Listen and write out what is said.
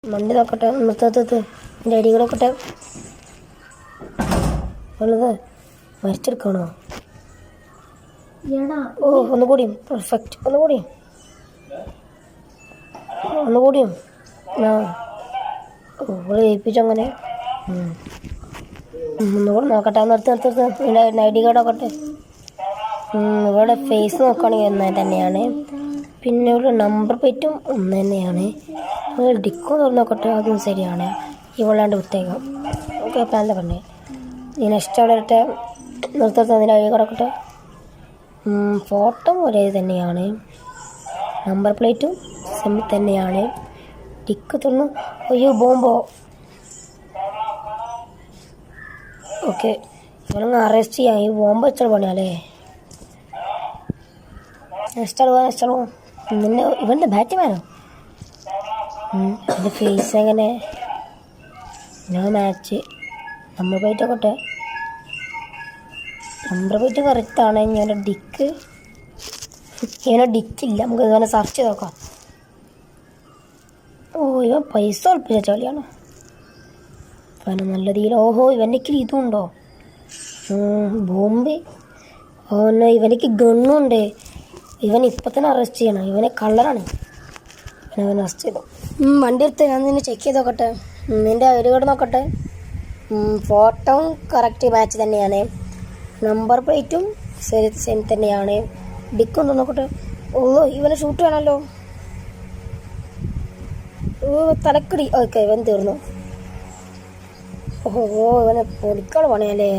വണ്ടി നോക്കട്ടെ, നിർത്തത്ത് എൻ്റെ ഐ ഡി നോക്കട്ടെ. ഉള്ളത് മരിച്ചെടുക്കണോ? ഓ ഒന്നുകൂടിയും പെർഫെക്റ്റ്, ഒന്നുകൂടിയും ആ ഓള് ജയിപ്പിച്ചങ്ങനെ. ഒന്നുകൂടി നോക്കട്ടെ, നിർത്തി എൻ്റെ ഐ ഡി കാർഡ് നോക്കട്ടെ. ഇവിടെ ഫേസ് നോക്കുകയാണെങ്കിൽ ഒന്ന് തന്നെയാണ്, പിന്നെ ഇവിടെ നമ്പർ പ്ലേറ്റും ഒന്ന് തന്നെയാണ്. ഡിക്കോ തുറന്ന് നോക്കട്ടെ, അതും ശരിയാണ്. ഇവളാണ്ട് വിട്ടേക്കാം. ഓക്കെ പ്ലാനിലെ പറഞ്ഞേ. ഈ നെക്സ്റ്റ് അവിടെ ഇട്ടെ നിർത്തതിൻ്റെ ഐ ഡി കാർഡ് നോക്കട്ടെ. ഫോട്ടോ ഒരേ തന്നെയാണ്, നമ്പർ പ്ലേറ്റും സെം തന്നെയാണ്. ടിക്ക് തുറന്നു. അയ്യോ ബോംബോ. ഓക്കെ ഇവളങ്ങ് അറസ്റ്റ് ചെയ്യാം. ഈ ബോംബ് വെച്ചാൽ പണിയാലേ. നെക്സ്റ്റ് പോവാം. നിന്നെ ഇവൻ്റെ ബാറ്റ്മാനോ? എൻ്റെ ഫേസ് എങ്ങനെ? ഞാൻ മാച്ച് നമ്പർ പ്ലേറ്റ് നോക്കട്ടെ. നമ്പർ പ്ലേറ്റ് കറക്റ്റാണ്. ഇവൻ്റെ ഡിക്കില്ല. നമുക്ക് ഇവനെ സെർച്ച് ചെയ്ത് നോക്കാം. ഓ ഇവൻ പൈസ ഉറപ്പിച്ച ചളിയാണോ? ഇവന് നല്ല രീതിയിൽ. ഓഹോ ഇവൻ്റെ ഇതും ഉണ്ടോ? ബോംബ്. ഓനോ ഇവനിക്ക് ഗണ്ണുണ്ട്. ഇവൻ ഇപ്പം തന്നെ അറസ്റ്റ് ചെയ്യണം. ഇവനെ കള്ളറാണ്. അവൻ അറസ്റ്റ് ചെയ്തു. വണ്ടി എടുത്ത് ഞാൻ നിന്നെ ചെക്ക് ചെയ്ത് നോക്കട്ടെ. നിൻ്റെ ഐ ഡി കാർഡ് നോക്കട്ടെ. ഫോട്ടോ കറക്റ്റ് മാച്ച് തന്നെയാണ്, നമ്പർ പ്ലേറ്റും സെയിം തന്നെയാണ്. ഡിക്കൊന്ന് നോക്കട്ടെ. ഓ ഇവനെ ഷൂട്ട് വേണമല്ലോ. ഓ തലക്കടി. ഓക്കെ ഇവൻ തീർന്നു. ഓഹോ ഇവനെ പൊടിക്കാൾ പണിയല്ലേ.